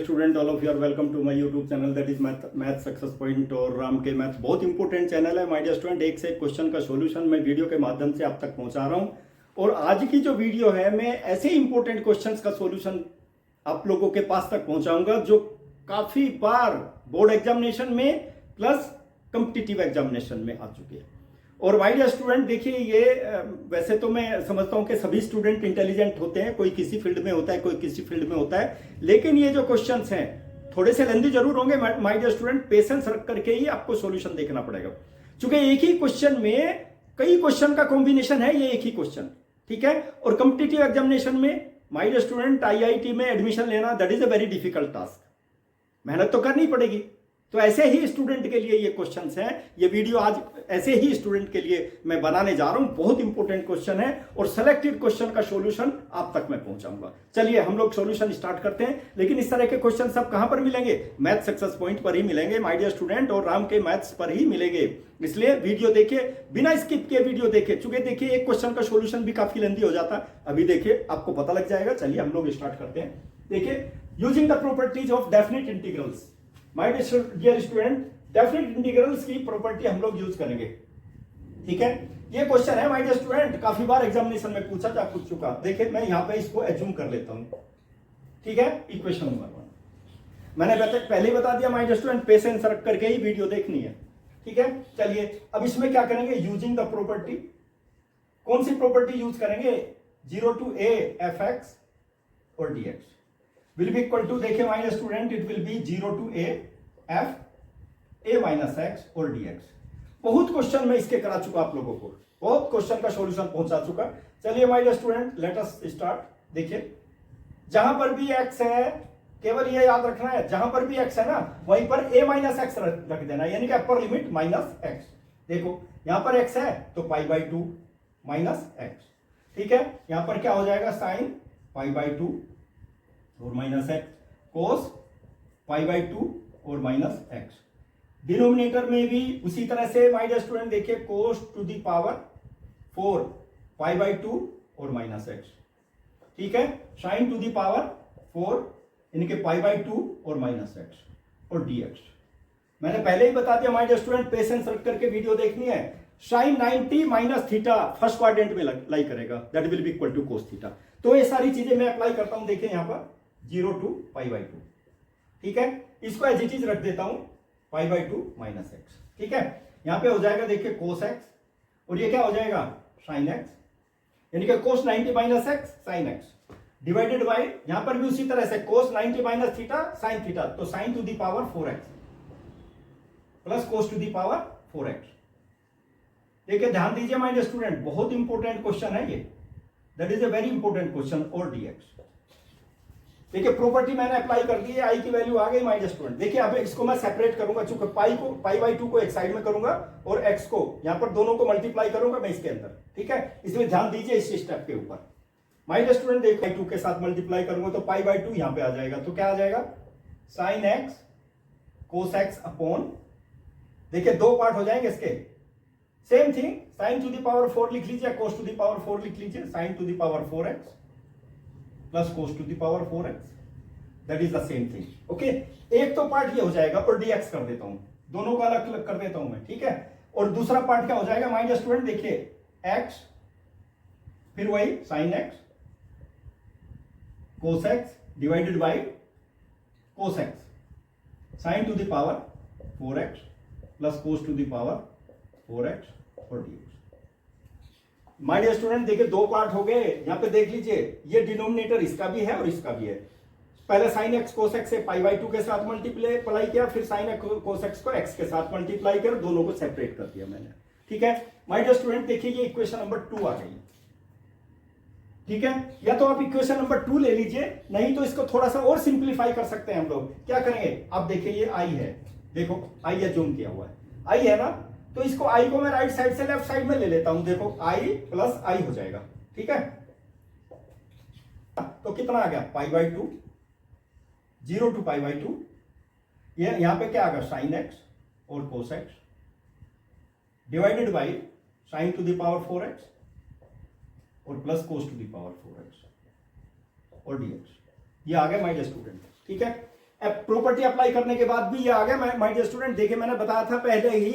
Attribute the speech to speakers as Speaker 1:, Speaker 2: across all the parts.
Speaker 1: Dear student, all of you are welcome to my YouTube channel that is Math Success Point. और राम के math बहुत important channel है my dear student. एक से एक question का सॉल्यूशन मैं वीडियो के माध्यम से आप तक पहुंचा रहा हूं। और आज की जो वीडियो है मैं ऐसे इंपॉर्टेंट क्वेश्चंस का सॉल्यूशन आप लोगों के पास तक पहुंचाऊंगा जो काफी बार बोर्ड एग्जामिनेशन में प्लस कॉम्पिटिटिव एग्जामिनेशन में आ चुके हैं। और माय डियर स्टूडेंट देखिए, ये वैसे तो मैं समझता हूं कि सभी स्टूडेंट इंटेलिजेंट होते हैं, कोई किसी फील्ड में होता है, कोई किसी फील्ड में होता है, लेकिन ये जो क्वेश्चंस हैं थोड़े से लेंदी जरूर होंगे माय डियर स्टूडेंट। पेशेंस रख करके ही आपको सॉल्यूशन देखना पड़ेगा, क्योंकि एक ही क्वेश्चन में कई क्वेश्चन का कॉम्बिनेशन है, ये एक ही क्वेश्चन, ठीक है। और कॉम्पिटिटिव एग्जामिनेशन में माय डियर स्टूडेंट IIT में एडमिशन लेना that is a very difficult task, मेहनत तो करनी पड़ेगी। तो ऐसे ही स्टूडेंट के लिए ये क्वेश्चंस हैं, ये वीडियो आज ऐसे ही स्टूडेंट के लिए मैं बनाने जा रहा हूं। बहुत इंपॉर्टेंट क्वेश्चन है और सिलेक्टेड क्वेश्चन का सॉल्यूशन आप तक मैं पहुंचाऊंगा। चलिए हम लोग सॉल्यूशन स्टार्ट करते हैं। लेकिन इस तरह के क्वेश्चन सब कहां पर मिलेंगे? मैथ सक्सेस पॉइंट पर ही मिलेंगे माय डियर स्टूडेंट, और राम के मैथ्स पर ही मिलेंगे। इसलिए वीडियो देखिए, बिना स्किप किए वीडियो देखिए, चूंकि देखिए एक क्वेश्चन का सॉल्यूशन भी काफी लेंदी हो जाता है। अभी देखिए आपको पता लग जाएगा। चलिए हम लोग स्टार्ट करते हैं। देखिए, using the properties of definite integrals, my dear student, definite integrals की प्रॉपर्टी हम लोग यूज करेंगे, ठीक है। ये क्वेश्चन है माय डियर स्टूडेंट, काफी बार एग्जामिनेशन में पूछा जा चुका। देखिए मैं यहां पे इसको एज्यूम कर लेता हूं, ठीक है। इक्वेशन नंबर 1 मैंने पहले ही बता दिया माय डियर स्टूडेंट, पेशेंस रख करके ही वीडियो देखनी है, ठीक है। चलिए अब इसमें क्या करेंगे? यूजिंग द प्रॉपर्टी, कौन सी प्रॉपर्टी यूज करेंगे? 0 to a fx और dx will be equal to, देखिए my dear student, it will be 0 to a f a minus x और dx। बहुत क्वेश्चन मैं इसके करा चुका आप लोगों को, बहुत क्वेश्चन का सॉल्यूशन पहुंचा चुका। चलिए my dear student, let us start. देखिए जहां पर भी x है, केवल ये याद रखना है, जहां पर भी x है ना वहीं पर a माइनस एक्स रख देना, यानी कि अपर लिमिट माइनस एक्स। देखो यहां पर x है तो π/2 माइनस एक्स, ठीक है। यहां पर क्या हो जाएगा? साइन π/2 और माइनस एक्स, कोस π/2 और माइनस एक्स। डिनोमिनेटर में भी उसी तरह से माय डियर स्टूडेंट देखिए, कोस टू द पावर 4 π/2 और माइनस एक्स, ठीक है। साइन टू द पावर 4 यानी कि π/2 और माइनस एक्स और dx। मैंने पहले ही बता दिया माय डियर स्टूडेंट, पेशेंस रख करके वीडियो देखनी है। Sine 90 minus theta first quadrant में लाई करेगा, that will be equal to cos theta. तो ये सारी चीजें मैं अप्लाई करता हूं। देखिए यहां पर 0 to π/2, ठीक है। इसको एज इट इज रख देता हूं, π/2 माइनस एक्स, ठीक है। यहां पे हो जाएगा देखिए कोस एक्स, और ये क्या हो जाएगा? साइन एक्स, यानी कि cos 90 minus x sine x divided by, यहां पर भी उसी तरह से cos 90 minus theta sine theta, तो sine to the power 4x plus cos to the power 4x। देखिए ध्यान दीजिए माय डियर स्टूडेंट, बहुत इंपॉर्टेंट क्वेश्चन है ये, that is a very important question. और dx देखिए प्रॉपर्टी मैंने अप्लाई कर दी है, आई की वैल्यू आ गई माय डियर स्टूडेंट। देखिए अब इसको मैं सेपरेट करूंगा, चूंकि π/2 को एक साइड में करूंगा और x को यहां पर दोनों को मल्टीप्लाई करूंगा मैं इसके अंदर, ठीक है। इसलिए ध्यान दीजिए इस स्टेप के ऊपर। माय डियर स्टूडेंट देखो, π/2 के साथ मल्टीप्लाई करूंगा तो π/2 यहां पे आ जाएगा, तो क्या आ जाएगा? Sign x cos x upon, देखिए दो पार्ट हो जाएंगे इसके, same thing, sign to the power 4 लिख लीजिए, कोस टू द पावर 4 लिख लीजिए, sine to the power 4x plus cos to the power 4x, that is the same thing, okay. एक तो पार्ट ये हो जाएगा और dx कर देता हूं, दोनों को अलग अलग कर देता हूं मैं, ठीक है। और दूसरा पार्ट क्या हो जाएगा माय डियर स्टूडेंट? देखिए x, फिर वही sine x cos x divided by cos x, sine to the power 4x plus cos to the power 4x और dx। माय डियर स्टूडेंट देखिए दो पार्ट हो गए, यहां पे देख लीजिए, ये डिनोमिनेटर इसका भी है और इसका भी है। पहले साइन एक्स कोस एक्स से π/2 के साथ मल्टीप्लाई किया, फिर साइन एक्स कोस एक्स को x के साथ मल्टीप्लाई कर दोनों को सेपरेट कर दिया मैंने, ठीक है। माय डियर स्टूडेंट देखिए ये इक्वेशन नंबर 2 आ गई, ठीक है। या तो आप इक्वेशन नंबर 2 ले लीजिए, नहीं तो इसको थोड़ा सा और सिंप्लीफाई कर सकते हैं हम लोग। क्या करेंगे? अब देखिए ये i है, देखो i एज्यूम किया हुआ है, i है ना, तो इसको i को मैं राइट साइड से लेफ्ट साइड में ले लेता हूं। देखो i प्लस i हो जाएगा, ठीक है। तो कितना आ गया? π/2, 0 to π/2, ये यहां पे क्या आ गया? साइन एक्स और cos x divided by sine to the power 4x और plus cos to the power 4x और dx। ये आ गया माय डियर स्टूडेंट, ठीक है। अब प्रॉपर्टी अप्लाई करने के बाद भी ये आ गया। माय डियर स्टूडेंट देखिए मैंने बताया था पहले ही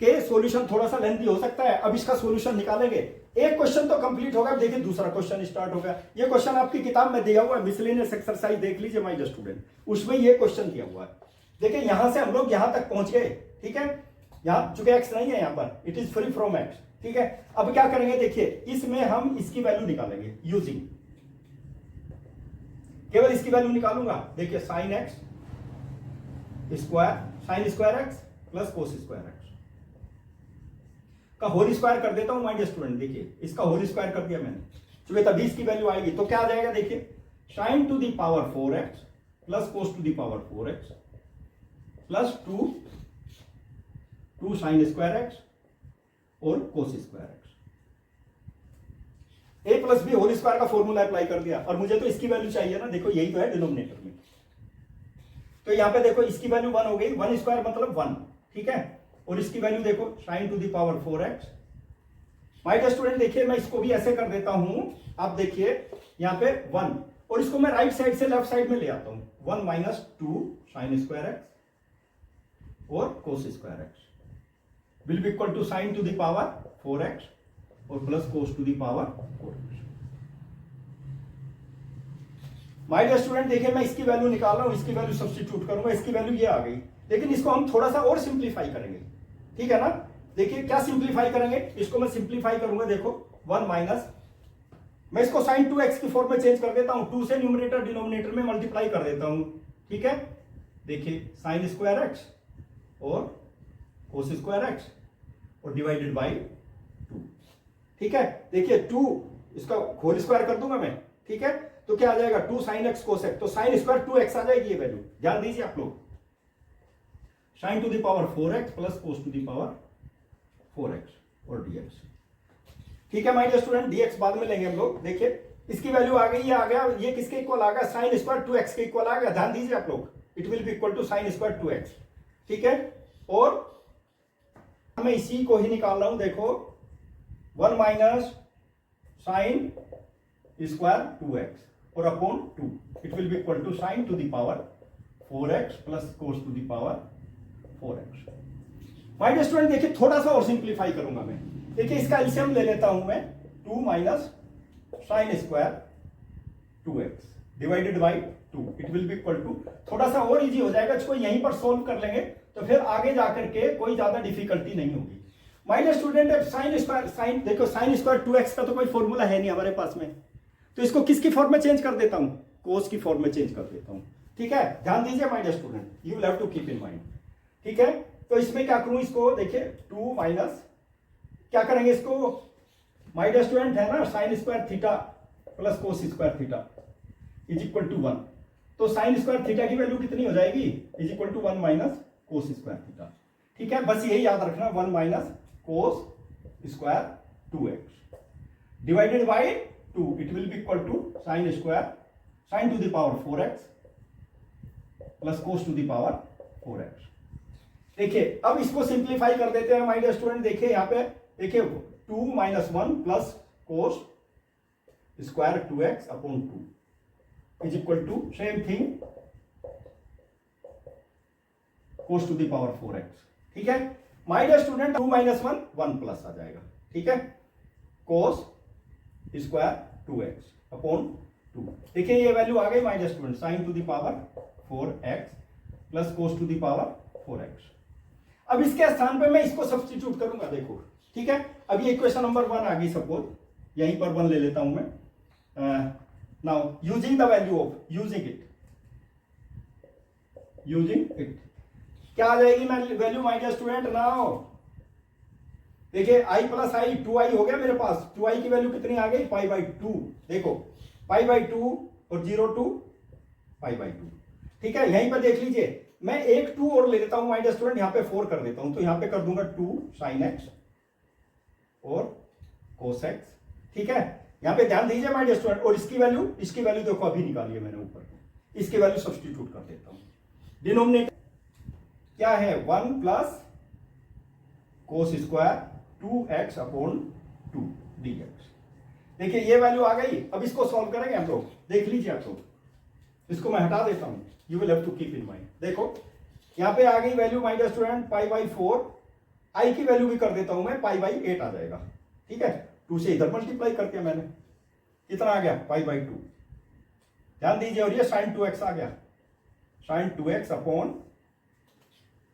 Speaker 1: कि सॉल्यूशन थोड़ा सा लेंथी हो सकता है। अब इसका सॉल्यूशन निकालेंगे। एक क्वेश्चन तो कंप्लीट होगा, देखिए दूसरा क्वेश्चन स्टार्ट हो गया। ये क्वेश्चन आपकी किताब में दिया हुआ है, मिसलेनियस एक्सरसाइज देख लीजिए माय डियर स्टूडेंट, उसमें ये क्वेश्चन दिया हुआ है। देखिए यहां से हम लोग यहां तक पहुंच गए, ठीक है। यहां चूंकि एक्स नहीं है यहां पर, it is free from x, ठीक है। अब क्या करेंगे देखिए, इसमें हम इसकी वैल्यू निकालेंगे यूजिंग, केवल इसकी वैल्यू निकालूंगा। देखिए sine x square, sign square x plus cos square x का होल स्क्वायर कर देता हूं माय डियर स्टूडेंट। देखिए इसका होल स्क्वायर कर दिया मैंने, क्योंकि तभी इसकी वैल्यू आएगी। तो क्या आ जाएगा देखिए, sine to the power 4x plus cos to the power 4x प्लस 2 साइन स्क्वायर एक्स और cos square x. A plus B whole square का फॉर्मूला अप्लाई कर दिया, और मुझे तो इसकी वैल्यू चाहिए ना। देखो यही तो है डिनोमिनेटर में, तो यहां पे देखो इसकी वैल्यू 1 हो गई, 1 स्क्वायर मतलब 1, ठीक है। और इसकी वैल्यू देखो sine to the power 4x। My dear student देखिए मैं इसको भी ऐसे कर देता हूं, आप देखिए यहां पे 1, और इसको मैं राइट साइड से लेफ्ट साइड में ले आता हूं, 1 माइनस 2 साइन स्क्वायर एक्स और cos square x will be equal to sine to the power 4x और plus cos to the power 4x। My dear student देखिए मैं इसकी वैल्यू निकाल रहा हूं, इसकी वैल्यू सब्स्टिट्यूट करूंगा, इसकी वैल्यू ये आ गई। लेकिन इसको हम थोड़ा सा और सिंप्लीफाई करेंगे, ठीक है ना। देखिए क्या सिंप्लीफाई करेंगे, इसको मैं सिंप्लीफाई करूंगा। देखो 1 माइनस, मैं इसको साइन 2x की फॉर्म में चेंज कर देता हूं, 2 से न्यूमरेटर डिनोमिनेटर में मल्टीप्लाई कर देता हूं, ठीक है। देखिए साइन स्क्वायर एक्स और कोस स्क्वायर एक्स और डिवाइडेड बाई 2, ठीक है। देखिए 2 इसका होल स्क्वायर कर दूंगा मैं, ठीक है। तो क्या आ जाएगा 2 साइन एक्स कोस एक्स, तो साइन स्क्वायर 2x आ जाएगी ये वैल्यू, ध्यान दीजिए आप लोग। Sine to the power 4x plus cos to the power 4x और dx, ठीक है माय डियर स्टूडेंट। dx बाद में लेंगे हम लोग। देखिए इसकी वैल्यू आ गई, ये आ गया, ये किसके इक्वल आ गया, साइन स्क्वायर 2x के इक्वल आ गया, ध्यान दीजिए आप लोग। It will be equal to sine square 2x, ठीक है। और मैं इसी को ही निकाल रहा हूं, देखो 1 माइनस साइन स्क्वायर 2x और upon 2, it will be equal to sine to the power 4x plus cos to the power 4x। My dear student देखिए थोड़ा सा और सिंप्लीफाई करूंगा मैं। देखिए इसका एलसीएम ले लेता हूं मैं, 2 minus sine square 2x divided by 2, it will be equal to, थोड़ा सा और इजी हो जाएगा, इसको यहीं पर सोल्व कर लेंगे तो फिर आगे जाकर के कोई ज्यादा डिफिकल्टी नहीं होगी। My dear student sine square, sine देखो साइन स्क्वायर 2x का तो कोई फॉर्मूला है नहीं हमारे पास में, तो इसको किसकी फॉर्म में चेंज कर देता हूं, कोस की फॉर्म में चेंज कर देता हूं, ठीक है। ध्यान दीजिए my dear student, you will have to keep in mind, ठीक है। तो इसमें क्या करूं, इसको देखिए 2 माइनस, क्या करेंगे इसको, माय डियर स्टूडेंट है ना sine square theta plus cos square theta is equal to 1, तो साइन स्क्वायर थीटा की वैल्यू कितनी हो जाएगी, is equal to 1 minus cos square theta, ठीक है। बस यही याद रखना, 1 minus cos square 2x divided by 2, it will be equal to sine square sine to the power 4x plus cos to the power 4x। देखिए अब इसको simplify कर देते हैं माय डियर स्टूडेंट। देखिए यहां पे देखिए 2 minus 1 plus cos square 2x upon 2 is equal to same thing cos to the power 4x, ठीक है। My dear student 2 minus 1 1 plus आ जाएगा, ठीक है, कोस स्क्वायर 2x अपॉन 2। देखिए ये वैल्यू आ गई my dear student, sine to the power 4x plus cos to the power 4x। अब इसके स्थान पे मैं इसको सब्स्टिट्यूट करूंगा, देखो, ठीक है। अब ये इक्वेशन नंबर 1 आ गई, सपोज यहीं पर 1 ले लेता हूं मैं। Now using the value of, using it क्या आ जाएगी value my dear student. Now देखिए i प्लस आई 2i हो गया मेरे पास, 2i की वैल्यू कितनी आ गई, पाई बाई 2। देखो पाई बाई 2 और 0 टू पाई बाई 2, ठीक है। यहीं पर देख लीजिए, मैं एक 2 और ले लेता हूं माय डियर स्टूडेंट, यहां पे 4 कर देता हूं, तो यहां पे कर दूंगा 2 साइन एक्स और कोस एक्स, ठीक है। यहां पे ध्यान दीजिए माय डियर स्टूडेंट, और इसकी वैल्यू देखो अभी निकाली है मैंने ऊपर, इसकी वैल्यू सब्स्टिट्यूट कर देता हूं। डिनोमिनेटर क्या है, 1 plus cos square 2x upon 2 dx। देखिए ये वैल्यू आ गई। अब इसको सॉल्व करेंगे हम लोग, देख लीजिए आप लोग, इसको मैं हटा देता हूं, you will have to keep in mind. देखो यहां पे आ गई value my dear student pi by 4, I की वैल्यू भी कर देता हूं मैं, पाई बाई 8 आ जाएगा। ठीक है, 2 से इधर मल्टीप्लाई करके मैंने कितना आ गया, पाई बाई 2। ध्यान दीजिए, और ये साइन 2x आ गया, sine 2x upon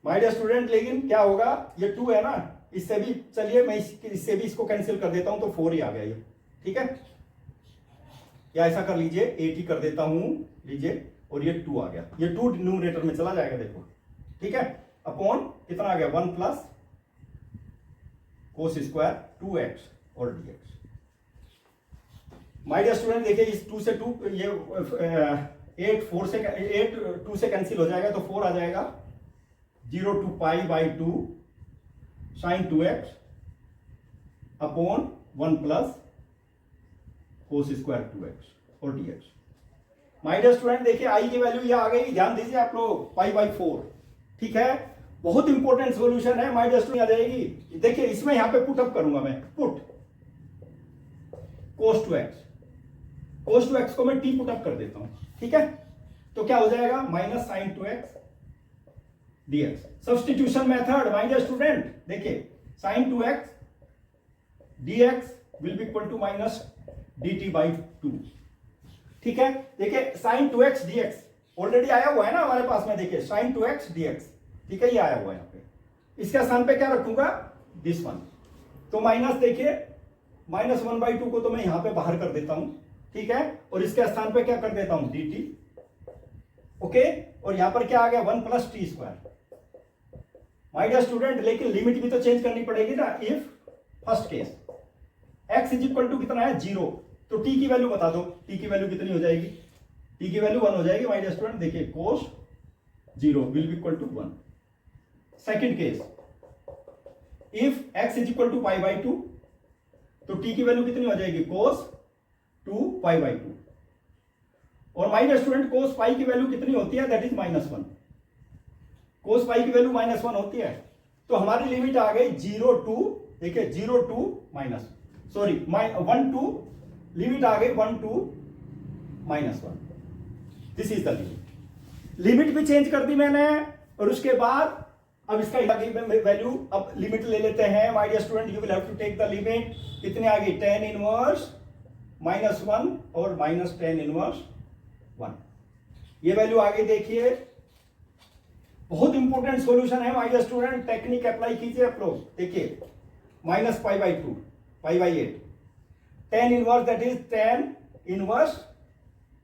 Speaker 1: my dear student. लेकिन क्या होगा, ये 2 है ना, इससे भी चलिए मैं इससे भी इसको कैंसिल कर देता हूं, तो 4 ही आ गया ये। ठीक है, या ऐसा कर लीजिए 8 ही कर देता हूं, लीजिए, और ये 2 आ गया, ये 2 न्यूमरेटर में चला जाएगा देखो। ठीक है, अपॉन कितना आ गया, 1 प्लस कोस स्क्वायर 2x और dx। माय डियर स्टूडेंट देखिए, इस 2 से 2 ये 8 4 से 8 2 से कैंसिल हो जाएगा, तो 4 आ जाएगा, 0 to pi by 2 sine 2x upon 1 plus cos square 2x और dx। माय डियर स्टूडेंट देखिए आई की वैल्यू ये आ गई, ध्यान दीजिए आप लोग, पाई बाई 4। ठीक है, बहुत इंपॉर्टेंट सॉल्यूशन है माय डियर स्टूडेंट, आ जाएगी। देखिए इसमें यहां पे पुट अप करूंगा मैं, पुट कोस 2x, कोस 2x को मैं टी पुट अप कर देता हूं। ठीक है, तो क्या हो जाएगा, minus sine 2x dx। Substitution method my dear student, देखिए sine 2x dx will be equal to minus dt by 2। ठीक है, देखिए साइन 2x dx ऑलरेडी आया हुआ है ना हमारे पास में, देखिए साइन 2x dx। ठीक है, ये आया हुआ है यहाँ पे, इसके स्थान पे क्या रखूंगा, दिस वन। तो माइनस देखिए, माइनस 1/2 को तो मैं यहां पे बाहर कर देता हूं। ठीक है, और इसके स्थान पे क्या कर देता हूं, dt। ओके, और यहां पर क्या आ गया, 1 plus T square. My dear student लेकिन लिमिट भी तो चेंज करनी पड़ेगी ना। If first case x is equal to कितना है, 0, तो t की वैल्यू बता दो, t की वैल्यू कितनी हो जाएगी, t की वैल्यू 1 हो जाएगी। माय डियर स्टूडेंट देखिए cos 0 will be equal to 1। Second case, if x is equal to pi by 2, तो t की वैल्यू कितनी हो जाएगी, कोस 2 पाई बाई 2। और माय डियर स्टूडेंट कोस पाई की वैल्यू कितनी होती है, दैट इज -1। कोस पाई की वैल्यू -1 होती है, तो हमारी लिमिट आ गई 0 टू, देखिए 0 to minus, sorry 1 to, limit आ गई 1 to -1। This is the limit. Limit भी चेंज कर दी मैंने, और उसके बाद अब इसका वैल्यू, अब लिमिट ले लेते हैं my dear student, you will have to take the limit. कितनी आ गई, tan इनवर्स -1 और माइनस tan इनवर्स 1। ये वैल्यू आ गई, देखिए बहुत इंपॉर्टेंट सॉल्यूशन है my dear student, technique apply कीजिए आप लोग। देखिए minus pi by 2, pi by 8, tan inverse that is tan inverse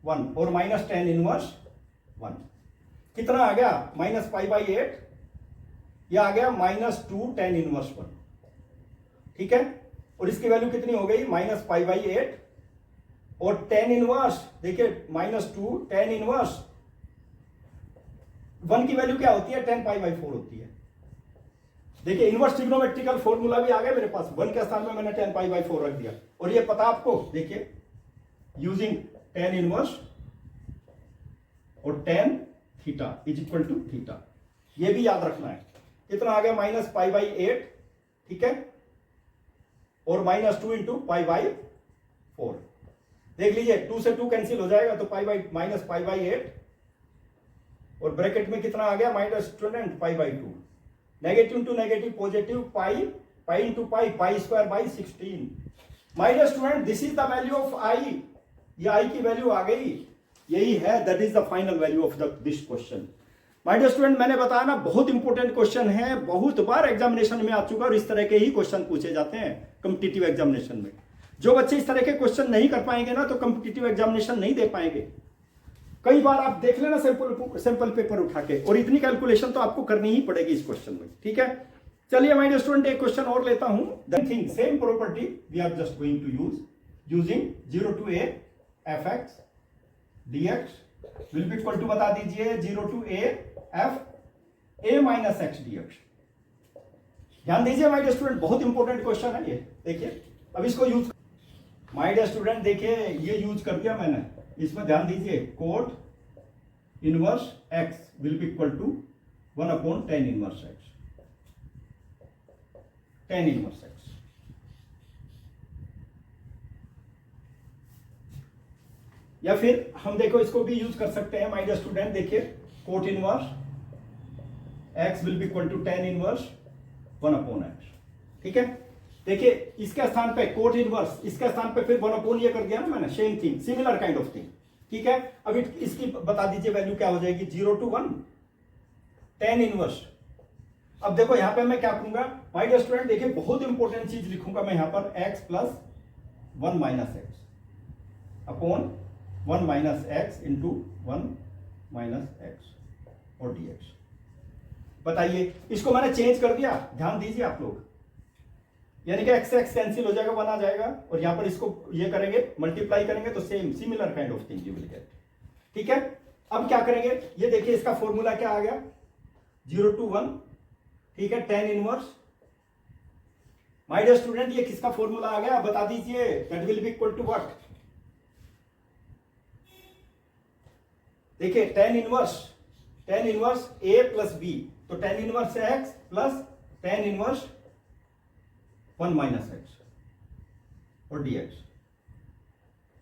Speaker 1: 1 और माइनस tan इनवर्स 1। कितना आ गया, माइनस पाई बाई 8, यह आ गया -2 tan इनवर्स 1। ठीक है, और इसकी वैल्यू कितनी हो गई, माइनस पाई बाई 8, और tan इनवर्स देखिए -2 tan इनवर्स 1 की वैल्यू क्या होती है, tan पाई बाई 4 होती है। देखिए इनवर्स ट्रिग्नोमेट्रिकल फॉर्मूला भी आ गया मेरे पास, 1 के स्थान में मैंने tan पाई बाई 4 रख दिया। और ये पता आपको, देखिए यूजिंग tan इनवर्स और tan theta is equal to theta, ये भी याद रखना है। कितना आ गया, माइनस पाई बाई 8। ठीक है, और -2 इंटू पाई बाई 4। देख लीजिए 2 से 2 कैंसिल हो जाएगा, तो माइनस पाई बाई 8, और ब्रैकेट में कितना आ गया, minus student pi by 2। Negative to negative positive, pi, pi into pi, pi square by 16। My dear student this is the value of i, ये आई की वैल्यू आ गई, यही है, that is the final value of this question. My dear student मैंने बताया ना, बहुत इंपॉर्टेंट क्वेश्चन है, बहुत बार एग्जामिनेशन में आ चुका, और इस तरह के ही क्वेश्चन पूछे जाते हैं कॉम्पिटिटिव एग्जामिनेशन में। जो बच्चे इस तरह के क्वेश्चन नहीं कर पाएंगे ना, तो कॉम्पिटिटिव एग्जामिनेशन नहीं दे पाएंगे। कई बार आप देख लेना सैंपल पेपर उठा के, और इतनी कैलकुलेशन तो आपको करनी ही पड़ेगी इस क्वेश्चन में। ठीक है, चलिए माय डियर स्टूडेंट एक क्वेश्चन और लेता हूं। The thing same property we are just going to using 0 to a fx dx will be equal to, बता दीजिए, 0 to a f a minus x dx। ध्यान दीजिए माय डियर स्टूडेंट, बहुत important question है ये। देखिए अब इसको यूज, माय डियर स्टूडेंट देखिए ये यूज कर दिया मैंने, इसमें ध्यान दीजिए, cot inverse x will be equal to 1 upon tan inverse x, tan inverse x। या फिर हम देखो इसको भी यूज कर सकते हैं माय डियर स्टूडेंट, देखिए cot inverse x will be equal to tan inverse 1/x, ठीक है। देखिए इसके स्थान पे कोट इनवर्स, इसके स्थान पे फिर 1/, ये कर दिया ना मैंने, same thing, similar kind of thing, ठीक है। अब इसकी बता दीजिए वैल्यू क्या हो जाएगी, 0 to 1 tan इनवर्स। अब देखो यहां पे मैं क्या करूंगा माय डियर स्टूडेंट, देखिए बहुत इंपॉर्टेंट चीज लिखूंगा मैं यहां पर, x plus 1 minus x upon 1 minus x into 1 minus x और dx। बताइए इसको मैंने चेंज कर दिया, ध्यान दीजिए आप लोग, यानी कि x x कैंसिल हो जाएगा, 1 आ जाएगा, और यहां पर इसको ये करेंगे मल्टीप्लाई करेंगे तो same similar kind of thing you will get, ठीक है। अब क्या करेंगे, ये देखिए इसका फॉर्मूला क्या आ गया, 0 to 1, ठीक है, tan inverse. My dear student ये किसका फॉर्मूला आ गया, बता दीजिए, that will be equal to what, देखिए tan inverse a plus b, तो tan inverse x plus tan inverse 1 minus x और dx।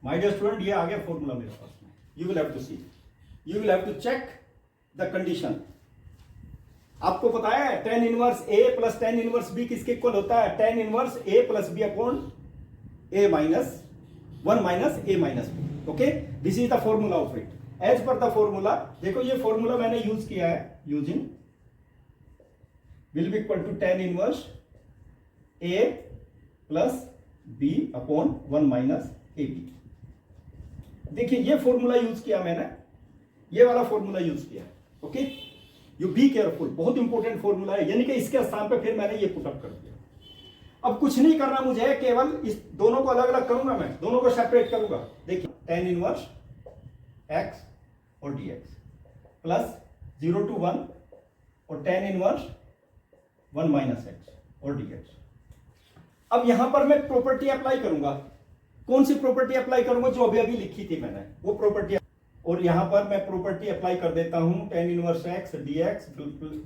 Speaker 1: माय डियर स्टूडेंट ये आ गया फॉर्मूला मेरे पास में, you will have to see, you will have to check the condition. आपको पता है tan inverse a plus tan inverse b किसके इक्वल होता है, tan inverse a plus b upon a minus 1 minus a minus b, okay, this is the formula of it as per the formula. देखो ये formula मैंने use किया है, using will be equal to tan inverse a plus b upon 1 minus A B. देखिए ये formula use किया मैंने, ये वाला फॉर्मूला यूज किया, ओके, यू बी केयरफुल, बहुत इंपॉर्टेंट फॉर्मूला है, यानी कि इसके स्थान पे फिर मैंने ये पुटअप कर दिया। अब कुछ नहीं करना मुझे, केवल इस दोनों को अलग अलग करूंगा, मैं दोनों को सेपरेट करूंगा। देखिए tan इनवर्स x और dx प्लस 0 to 1 और tan इनवर्स 1 माइनस एक्स और dx। अब यहां पर मैं प्रॉपर्टी अप्लाई करूंगा, कौन सी प्रॉपर्टी अप्लाई करूंगा, जो अभी अभी लिखी थी मैंने वो प्रॉपर्टी, और यहां पर मैं प्रॉपर्टी अप्लाई कर देता हूं, tan inverse x dx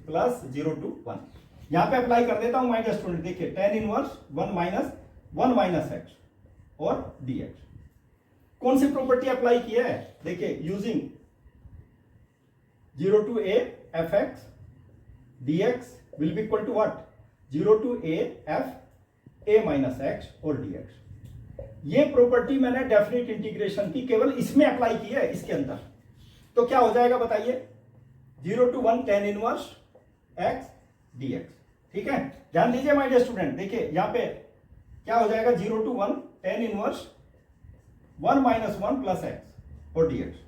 Speaker 1: plus 0 to 1, यहां पे अप्लाई कर देता हूं माय डियर स्टूडेंट। देखिए tan इनवर्स 1 माइनस एक्स और dx, कौन सी प्रॉपर्टी अप्लाई की है, देखिए using 0 to a fx dx will be equal to what, 0 to a f a minus x और dx। ये प्रॉपर्टी मैंने डेफिनेट इंटीग्रेशन की केवल इसमें अप्लाई की है, इसके अंदर, तो क्या हो जाएगा बताइए, 0 to 1 tan inverse x dx, ठीक है। ध्यान दीजिए माय डियर स्टूडेंट, देखिए यहां पे क्या हो जाएगा, 0 to 1 tan inverse 1 minus 1 plus x और dx।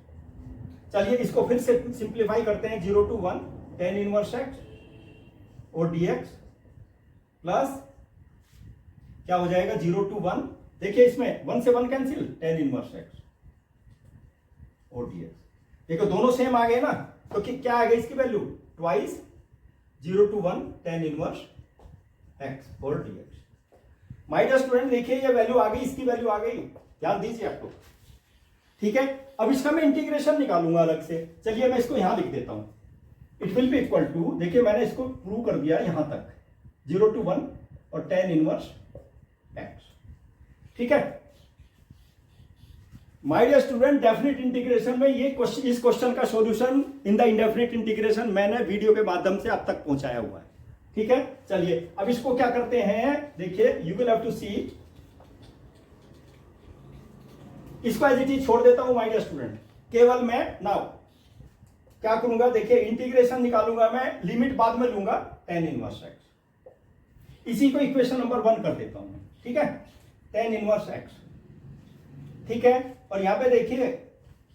Speaker 1: चलिए इसको फिर से सिंप्लीफाई करते हैं, 0 to 1 tan इनवर्स x और dx प्लस क्या हो जाएगा, 0 to 1, देखिए इसमें 1 से 1 कैंसिल, tan इनवर्स x और dx। देखो दोनों सेम आ गए ना, तो क्या आ गई इसकी value, twice 0 to 1 tan inverse x और dx। माय डियर स्टूडेंट देखिए ये वैल्यू आ गई, इसकी वैल्यू आ गई, ध्यान दीजिए आप लोग, ठीक है। अब इसका मैं इंटीग्रेशन निकालूंगा अलग से, चलिए मैं इसको यहां लिख देता हूं, it will be equal to, देखिए मैंने इसको प्रूव कर दिया यहां तक, 0 to 1 और tan इनवर्स x, ठीक है। My dear student definite integration में ये क्वेश्चन, इस क्वेश्चन का solution in the indefinite integration मैंने वीडियो के माध्यम से आप तक पहुंचाया हुआ है, ठीक है। चलिए अब इसको क्या करते हैं, देखिए यू विल हैव टू सी, इसको एज इट इज छोड़ देता हूं माय डियर स्टूडेंट, केवल मैं नाउ क्या करूंगा, देखिए इंटीग्रेशन निकालूंगा मैं, लिमिट बाद में लूंगा tan इनवर्स x, इसी को इक्वेशन नंबर 1 कर देता हूं मैं, ठीक है, tan इनवर्स x, ठीक है। और यहां पे देखिए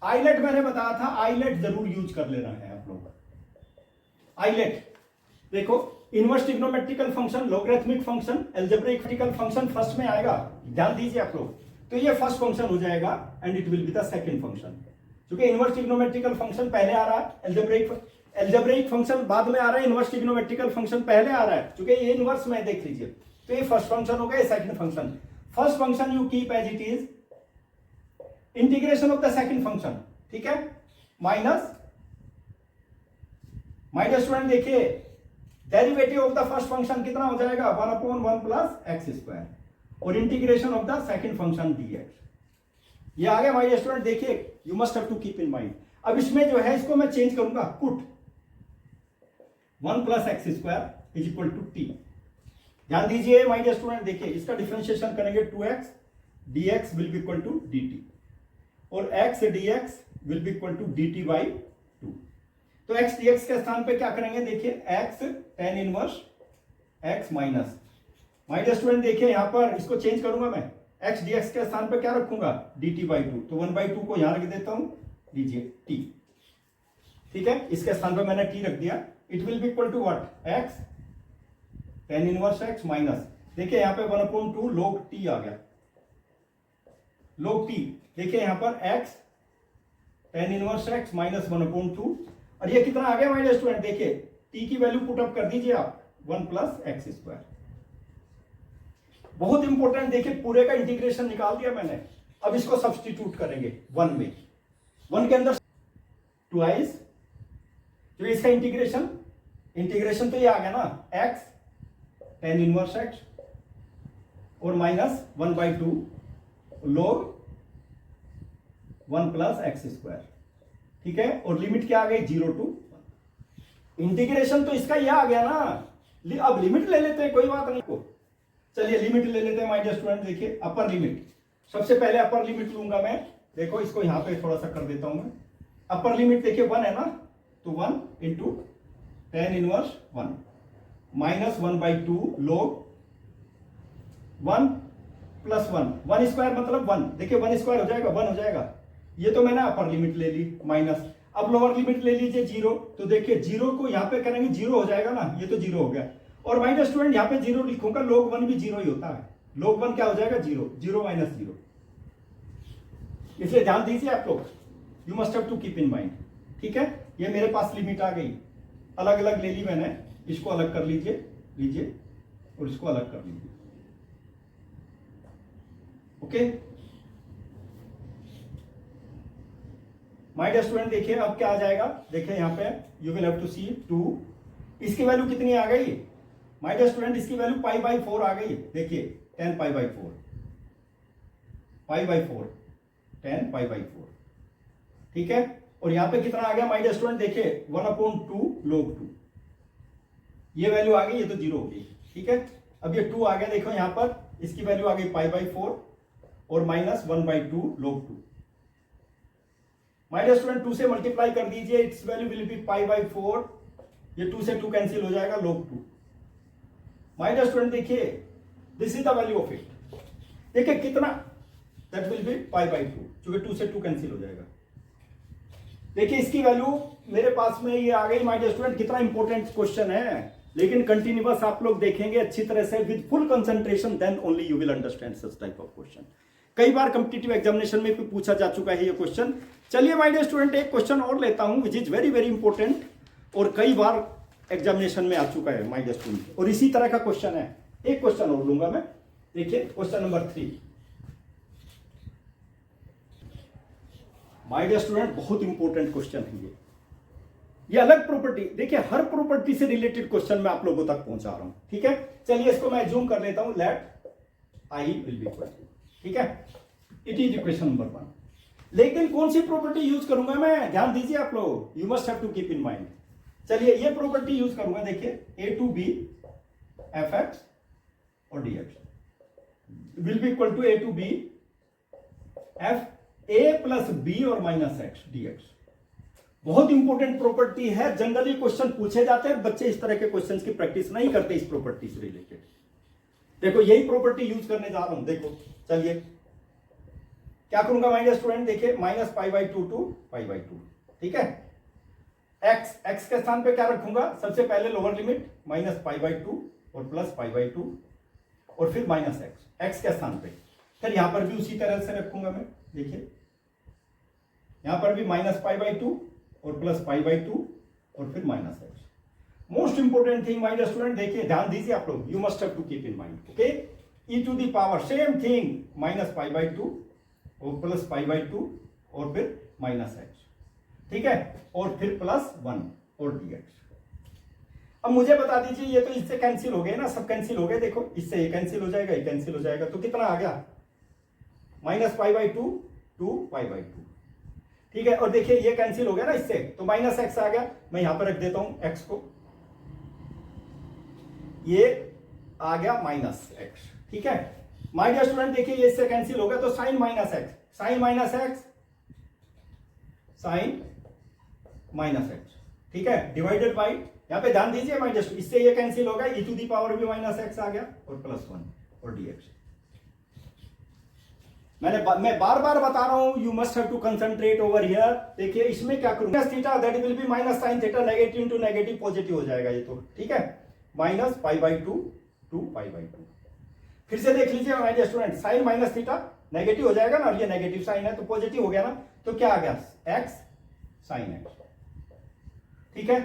Speaker 1: आइलेट मैंने बताया था, आइलेट जरूर यूज कर लेना है आप लोग, आइलेट देखो, inverse trigonometrical function, logarithmic function, algebraic function first में आएगा, ध्यान दीजिए आप लोग, तो ये फर्स्ट फंक्शन हो जाएगा and it will be the second function, क्योंकि इनवर्स ट्रिग्नोमेट्रिकल फंक्शन पहले आ रहा है, अलजेब्रिक फंक्शन बाद में आ रहा है, इनवर्स ट्रिग्नोमेट्रिकल फंक्शन पहले आ रहा है, क्योंकि ये इनवर्स में देख लीजिए, तो ये फर्स्ट फंक्शन हो गया, second function, first function you keep as it is, integration of the second function, ठीक है, माइनस, माय डियर स्टूडेंट देखिए derivative of the first function कितना हो जाएगा, 1/1 प्लस एक्स स्क्वायर, और integration of the second function dx, ये आ गया माय डियर स्टूडेंट। देखिए you must have to keep in mind. अब इसमें जो है इसको मैं चेंज करूंगा, put 1 plus x square is equal to T. ध्यान दीजिए माय डियर स्टूडेंट, देखिए इसका डिफरेंशिएशन करेंगे 2x dx will be equal to dt और x dx will be equal to dt by 2। तो x dx के स्थान पे क्या करेंगे, देखिए x tan inverse x minus, my dear student देखिए यहां पर इसको चेंज करूंगा मैं, x dx के स्थान पे क्या रखूंगा dt बाई 2, तो 1/2 को यहां रख देता हूं, लीजिए t। ठीक है, इसके स्थान पे मैंने t रख दिया। It will be equal to what, x tan inverse x minus, देखिए यहां पे 1/2 log t आ गया, log t। देखिए यहां पर x tan inverse x minus 1/2, और ये कितना आ गया माय डियर स्टूडेंट, देखिए t की वैल्यू पुट अप कर दीजिए आप, 1 प्लस एक्स स्क्वायर। बहुत इंपॉर्टेंट, देखिए पूरे का इंटीग्रेशन निकाल दिया मैंने। अब इसको सब्स्टिट्यूट करेंगे 1 में, 1 के अंदर ट्वाइस, तो इसका इंटीग्रेशन तो ये आ गया ना, x tan इनवर्स x और minus 1/2 log 1 plus x square. ठीक है, और लिमिट क्या आ गई 0 to 1। इंटीग्रेशन तो इसका ये आ गया ना, अब लिमिट ले लेते हैं, कोई बात नहीं को, चलिए लिमिट ले लेते हैं माय डियर स्टूडेंट। देखिए अपर लिमिट, सबसे पहले अपर लिमिट लूंगा मैं, देखो इसको यहां पे थोड़ा सा कर देता हूं मैं। अपर लिमिट देखिए 1 है ना, तो 1 into tan inverse 1 minus 1/2 log 1 plus 1 square मतलब 1, देखिए 1 स्क्वायर हो जाएगा 1 हो जाएगा। ये तो मैंने अपर लिमिट ले ली माइनस, अब लोअर लिमिट ले लीजिए 0, तो देखिए 0 को यहां पे करेंगे 0 हो जाएगा ना, ये तो 0 हो गया। और माय डियर स्टूडेंट यहां पे 0 लिखूंगा, log 1 भी 0 ही होता है, log 1 क्या हो जाएगा 0, 0 माइनस 0। इसलिए ध्यान दीजिए आप लोग, you must have to keep in mind. ठीक है, ये मेरे पास लिमिट आ गई, अलग अलग ले ली मैंने, इसको अलग कर लीजिए और इसको अलग कर लीजिए। ओके माय डियर स्टूडेंट, देखिए अब क्या आ जाएगा, देखिए यहां पे यू विल हैव टू सी 2, इसकी वैल्यू कितनी आ गई माय डियर स्टूडेंट, इसकी वैल्यू π/4 आ गई। देखिए tan π/4 tan π/4। ठीक है, और यहां पे कितना आ गया माय डियर स्टूडेंट, देखिए 1/2 log 2, ये वैल्यू आ गई, ये तो 0 हो गई। ठीक है, अब ये 2 आ गया, देखो यहां पर इसकी वैल्यू आ गई π/4 और minus 1/2 log 2। My dear student 2 से मल्टीप्लाई कर दीजिए, इट्स वैल्यू विल बी π/4, ये 2 से 2 कैंसिल हो जाएगा log 2। माय डियर स्टूडेंट देखिए this is the value of it, देखिए कितना, दैट विल बी π/2, क्योंकि 2 से 2 कैंसिल हो जाएगा। देखिए इसकी वैल्यू मेरे पास में ये आ गई माय डियर स्टूडेंट। कितना इंपॉर्टेंट क्वेश्चन है, लेकिन कंटिन्यूअस आप लोग देखेंगे अच्छी तरह से with full concentration, then only you will understand such type of question. कई बार कॉम्पिटिटिव एग्जामिनेशन में भी पूछा जा चुका है ये क्वेश्चन। चलिए माय डियर स्टूडेंट एक क्वेश्चन और लेता हूं which is very very important, और कई बार एग्जामिनेशन में आ चुका है माय डियर स्टूडेंट, और इसी तरह का क्वेश्चन है। एक क्वेश्चन और लूंगा मैं, देखिए question number 3। My dear student बहुत इंपॉर्टेंट क्वेश्चन है ये अलग प्रॉपर्टी, देखिए हर प्रॉपर्टी से रिलेटेड क्वेश्चन मैं आप लोगों तक पहुंचा रहा हूं। ठीक है, चलिए इसको मैं जूम कर लेता हूं, let I will be equal to, ठीक है, इट इज इक्वेशन नंबर 1। लेकिन कौन सी प्रॉपर्टी यूज करूंगा मैं, ध्यान दीजिए आप लोग, you must have to keep in mind. चलिए ये प्रॉपर्टी यूज करूंगा, देखिए a to b fx और dx will be equal to a to b f a plus b और माइनस x dx। बहुत इंपॉर्टेंट प्रॉपर्टी है, जनरली क्वेश्चन पूछे जाते हैं, बच्चे इस तरह के क्वेश्चंस की प्रैक्टिस नहीं करते इस प्रॉपर्टी से रिलेटेड। देखो यही प्रॉपर्टी यूज करने जा रहा हूं, देखो चलिए क्या करूंगा माय डियर स्टूडेंट, देखिए माइनस π/2 टू π/2। ठीक है, x के स्थान पे क्या रखूंगा, सबसे पहले लोअर लिमिट माइनस π/2 और प्लस π/2 और फिर माइनस x के स्थान पे, फिर यहां पर भी उसी तरह से रखूंगा मैं। देखिए यहां पर भी माइनस π/2 और प्लस π/2 और फिर minus x। Most important thing my dear student, देखिए ध्यान दीजिए आप लोग, you must have to keep in mind. Okay, e to the power same thing minus π/2 और प्लस π/2 और फिर माइनस x। ठीक है, और फिर प्लस 1 और dx। अब मुझे बता दीजिए, ये तो इससे कैंसिल हो गए ना, सब कैंसिल हो गए, देखो इससे ये कैंसिल हो जाएगा, ये कैंसिल हो जाएगा, तो कितना आ गया माइनस π/2 टू π/2। ठीक है, और देखिए ये कैंसिल हो गया ना इससे, तो माइनस एक्स आ गया, मैं यहां पर रख देता हूं एक्स को, ये आ गया माइनस एक्स। ठीक है माय डियर स्टूडेंट, देखिए ये इससे कैंसिल हो गया, तो sine minus x, sine minus x, sine minus x, ठीक है, डिवाइडेड बाई, यहां पे ध्यान दीजिए माय डियर, इससे ये कैंसिल होगा, ई टू दी पावर भी माइनस एक्स आ गया और प्लस 1 और dx। मैं बार बार बता रहा हूं, you must have to concentrate over here. देखिए इसमें क्या करूंगा, theta that will be minus sine theta, negative into negative positive हो जाएगा ये तो, ठीक है, minus pi by 2 to pi by 2। फिर से देख लीजिए my dear student, sine minus theta negative हो जाएगा ना, और ये नेगेटिव साइन है तो पॉजिटिव हो गया ना, तो क्या आ गया एक्स साइन एक्स। ठीक है,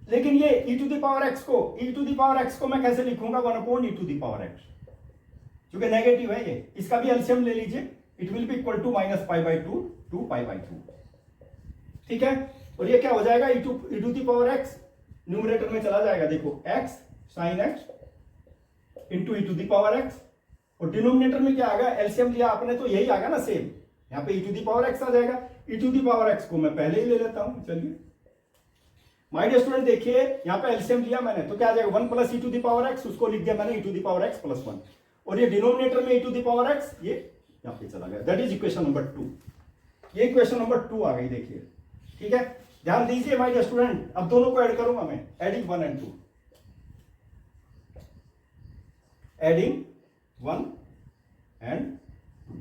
Speaker 1: लेकिन ये e to the power x को मैं कैसे लिखूंगा, 1 upon e to the power x, क्योंकि नेगेटिव है ये, इसका भी एलसीएम ले लीजिए, it will be equal to minus pi by 2 to pi by 2। ठीक है, और ये क्या हो जाएगा, e to the power x numerator में चला जाएगा, देखो x sine x into E to the power x, और डिनोमिनेटर में क्या आएगा, एलसीएम लिया आपने तो यही आएगा ना सेम, यहाँ पे e to the power x आ जाएगा, e to the power x को मैं पहले ही ले लेता हूं। चलिए माय डियर स्टूडेंट, देखिए यहाँ पे एलसीएम लिया मैंने तो क्या आ जाएगा, 1 plus E to the power x, उसको लिख दिया मैंने e to the power x plus 1, और ये डिनोमिनेटर में e to the power x ये यहाँ पे चला गया, दैट इज इक्वेशन नंबर 2। ये इक्वेशन नंबर 2 आ गई, देखिए। ठीक है, ध्यान दीजिए माय डियर स्टूडेंट, अब दोनों को ऐड करूंगा मैं, एडिंग 1 एंड 2, एडिंग 1 एंड 2,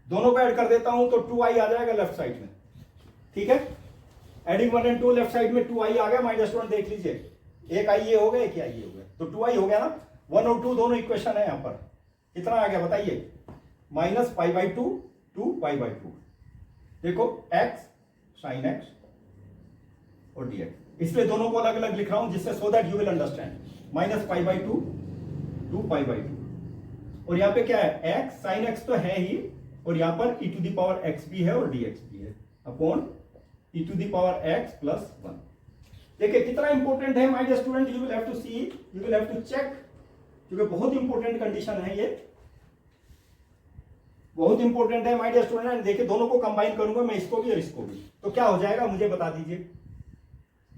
Speaker 1: दोनों को ऐड कर देता हूं तो 2i आ जाएगा लेफ्ट साइड में। ठीक है, एडिंग 1 एंड 2 लेफ्ट साइड में 2i आ गया, माय डियर स्टूडेंट देख लीजिए, एक i ये हो गया, एक i ये हो गया, तो 2i हो गया ना, 1 और 2 दोनों इक्वेशन है, यहां पर कितना आ गया बताइए, minus pi by 2 to pi by 2। देखो x साइन x और dx, इसलिए दोनों को अलग अलग लिख रहा हूं जिससे so that you will understand, minus pi by 2 to pi by 2, और यहां पे क्या है, x साइन x तो है ही, और यहां पर e to the power x भी है और dx भी है, upon e to the power x plus 1। देखिए कितना इंपॉर्टेंट है my dear student, you will have to see, you will have to check, क्योंकि बहुत इंपॉर्टेंट कंडीशन है ये, बहुत इंपॉर्टेंट है माय डियर स्टूडेंट। देखिए दोनों को कंबाइन करूंगा मैं, इसको भी और इसको भी, तो क्या हो जाएगा मुझे बता दीजिए,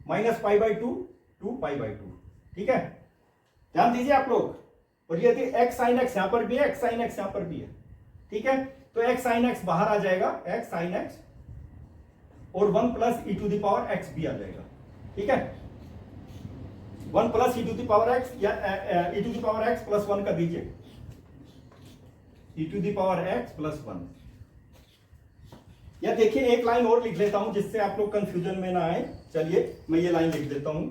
Speaker 1: minus pi by 2 to pi by 2। ठीक है, ध्यान दीजिए आप लोग, और ये एक्स साइन एक्स यहां पर भी है, एक्स साइन एक्स यहां पर भी है। ठीक है, तो एक्स साइन एक्स बाहर आ जाएगा, एक्स साइन एक्स, और 1 plus E to the power x भी आ जाएगा। ठीक है, 1 plus E to the power x, या e to the power x plus 1 कर दीजिए, e to the power x plus 1। या देखिए एक लाइन और लिख लेता हूं जिससे आप लोग कंफ्यूजन में ना आए, चलिए मैं ये लाइन लिख देता हूं,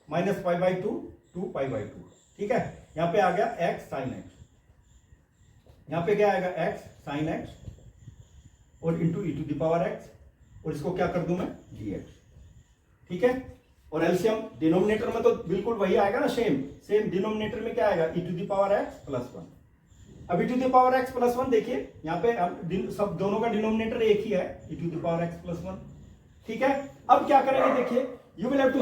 Speaker 1: minus pi by 2 to pi by 2। ठीक है, यहां पे आ गया एक्स साइन एक्स, यहां पे क्या आएगा, एक्स साइन एक्स और into E to the power x, और इसको क्या कर दूं मैं, dx। ठीक है, और एलसीएम डिनोमिनेटर में तो बिल्कुल वही आएगा ना, सेम डिनोमिनेटर में क्या आएगा, e to the power x plus 1। अब e to the power x plus 1, देखिए यहाँ पे सब दोनों का डिनोमिनेटर एक ही है, e to the power x plus 1। ठीक है, अब क्या करेंगे, देखिए you will have to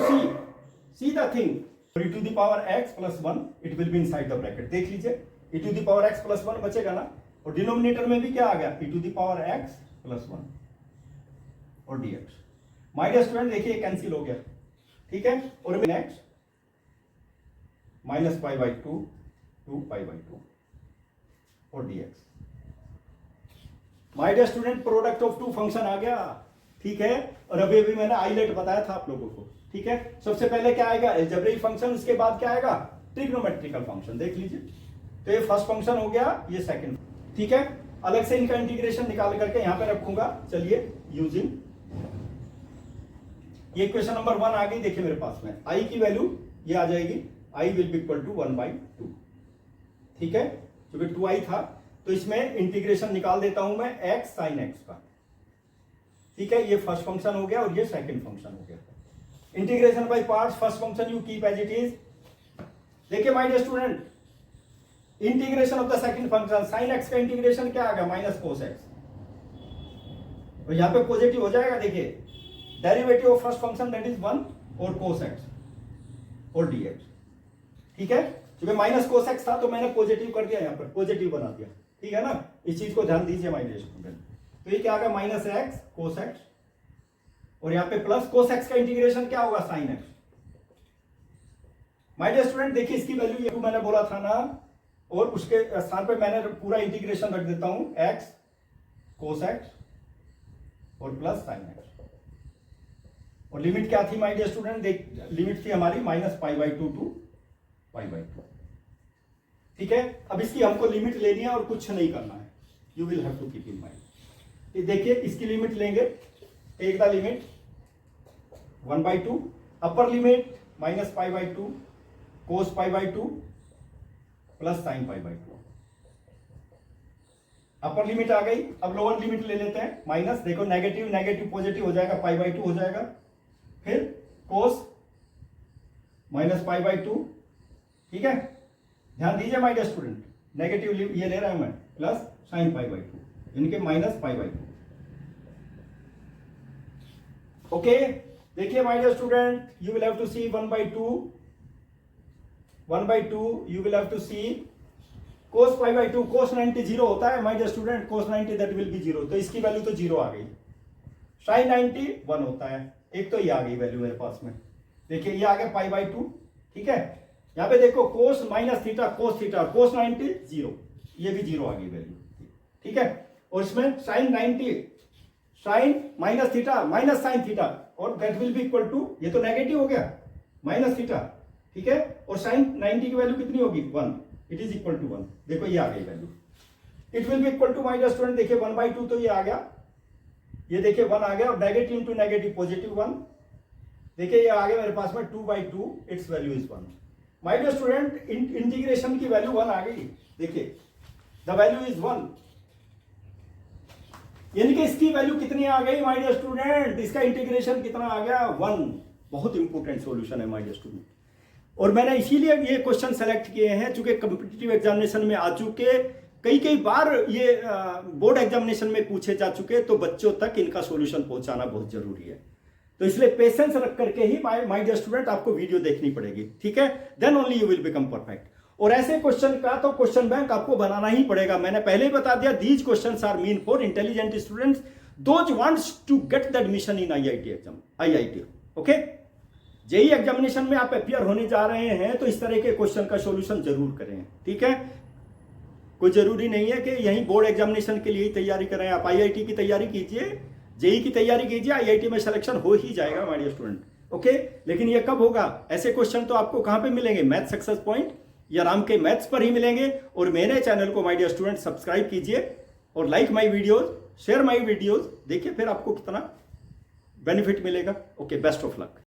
Speaker 1: see the thing, e to the power x plus 1 it will be inside the bracket, देख लीजिए e to the power x plus 1 बचेगा ना, और डिनोमिनेटर में भी क्या आ गया, e to the power x plus 1 और dx। माय डियर स्टूडेंट देखिए कैंसिल हो गया। ठीक है, और next minus pi by 2 to pi by 2 और dx। My dear student product of two function आ गया। ठीक है, और अभी अभी मैंने आईलेट बताया था आप लोगों को। ठीक है, सबसे पहले क्या आएगा, अलजेब्रिक फंक्शन, उसके बाद क्या आएगा, ट्रिग्नोमेट्रिकल फंक्शन, देख लीजिए। तो ये फर्स्ट फंक्शन हो गया, ये सेकंड। ठीक है, अलग से इनका इंटीग्रेशन निकाल करके यहां पे रखूंगा। चलिए यूजिंग ये इक्वेशन नंबर 1 आ गई, देखिए मेरे पास में आई की वैल्यू ये आ जाएगी, I will be equal to 1/2। ठीक है, क्योंकि 2i था तो इसमें इंटीग्रेशन निकाल देता हूं मैं एक्स साइन एक्स का। ठीक है, ये फर्स्ट फंक्शन हो गया और ये सेकंड फंक्शन हो गया। Integration by parts, first function you keep as it is. देखिए my dear student, integration of the second function, sine x का इंटीग्रेशन क्या आ गया, माइनस कोस एक्स, और यहां पे पॉजिटिव हो जाएगा। देखिए derivative of first function that is 1 और कोस एक्स और dx। ठीक है, क्योंकि माइनस कोस एक्स था तो मैंने पॉजिटिव कर दिया, यहां पर पॉजिटिव बना दिया। ठीक है ना, इस चीज को ध्यान दीजिए माय डियर स्टूडेंट। तो ये क्या आ गया माइनस एक्स कोस एक्स, और यहाँ पे प्लस कोस एक्स का इंटीग्रेशन क्या होगा sine x. My dear student देखिए इसकी वैल्यू ये मैंने बोला था ना, और उसके स्थान पे मैंने पूरा इंटीग्रेशन रख देता हूं एक्स कोस एक्स और प्लस साइन एक्स, और लिमिट क्या थी माय डियर स्टूडेंट, लिमिट थी हमारी minus pi by two to pi by two. ठीक है, अब इसकी हमको लिमिट लेनी है और कुछ नहीं करना है, you will have to keep in mind. देखिए इसकी लिमिट लेंगे, take the limit 1/2, upper limit minus pi by two cos pi by two plus sine pi by two. Upper limit आ गई, अब लोअर लिमिट ले लेते हैं माइनस, देखो नेगेटिव नेगेटिव पॉजिटिव हो जाएगा, पाई बाई टू हो जाएगा, फिर कोस माइनस पाई बाई टू। ठीक है, ध्यान दीजिए माय डियर स्टूडेंट, नेगेटिव ये ले रहा हूं मैं, plus sine pi by two, इनके minus pi by two. Okay, देखिए my dear student, you will have to see 1/2 you will have to see cos pi by two, cos 90 zero होता है my dear student, cos 90 that will be zero, तो इसकी value तो zero आ गई। sin 90 1 होता है, एक तो ये आ गई वैल्यू मेरे पास में, देखिए ये आ गया पाई बाई टू। ठीक है, यहाँ पे देखो cos minus theta cos theta, cos 90 zero, ये भी जीरो आ गई वैल्यू। ठीक है, और इसमें sin 90 sin minus theta minus sine theta, और that will be equal to, ये तो नेगेटिव हो गया माइनस थीटा। ठीक है, और sin 90 की वैल्यू कितनी होगी 1, इट इज इक्वल टू 1, देखो ये आ गई value, it will be equal to my dear student, देखिए 1/2 तो ये आ गया, ये देखिए 1 आ गया, और नेगेटिव इंटू नेगेटिव पॉजिटिव 1, देखिए ये आ गया मेरे पास में 2/2, its value is 1। My dear student integration की वैल्यू 1 आ गई, देखिए द वैल्यू इज 1, यानी कि इसकी वैल्यू कितनी आ गई माय डियर स्टूडेंट, इसका इंटीग्रेशन कितना आ गया 1। बहुत इंपॉर्टेंट सॉल्यूशन है माय डियर स्टूडेंट, और मैंने इसीलिए ये क्वेश्चन सेलेक्ट किए हैं चूंकि कॉम्पिटिटिव एग्जामिनेशन में आ चुके, कई बार ये बोर्ड एग्जामिनेशन में पूछे जा चुके, तो बच्चों तक इनका सॉल्यूशन पहुंचाना बहुत जरूरी है। तो इसलिए पेशेंस रख करके ही माय डियर स्टूडेंट आपको वीडियो देखनी पड़ेगी। ठीक है, then only you will become perfect. और ऐसे क्वेश्चन का तो क्वेश्चन बैंक आपको बनाना ही पड़ेगा, मैंने पहले ही बता दिया, these questions are meant for intelligent students, those wants to get the admission in IIT exam, IIT. Okay, JEE examination में आप अपियर होने जा रहे हैं तो इस तरह के क्वेश्चन का सॉल्यूशन जरूर करें। ठीक है, कोई जरूरी नहीं है कि यही बोर्ड एग्जामिनेशन के लिए ही तैयारी करें, आप आईआईटी की तैयारी कीजिए, जेई की तैयारी कीजिए, आईआईटी में सिलेक्शन हो ही जाएगा माय डियर स्टूडेंट। ओके, लेकिन ये कब होगा, ऐसे क्वेश्चन तो आपको कहां पे मिलेंगे, मैथ सक्सेस पॉइंट या राम के मैथ्स पर ही मिलेंगे। और मेरे चैनल को माय डियर स्टूडेंट सब्सक्राइब कीजिए और like my videos, share my videos, देखिए फिर आपको कितना बेनिफिट मिलेगा। Okay, best of luck.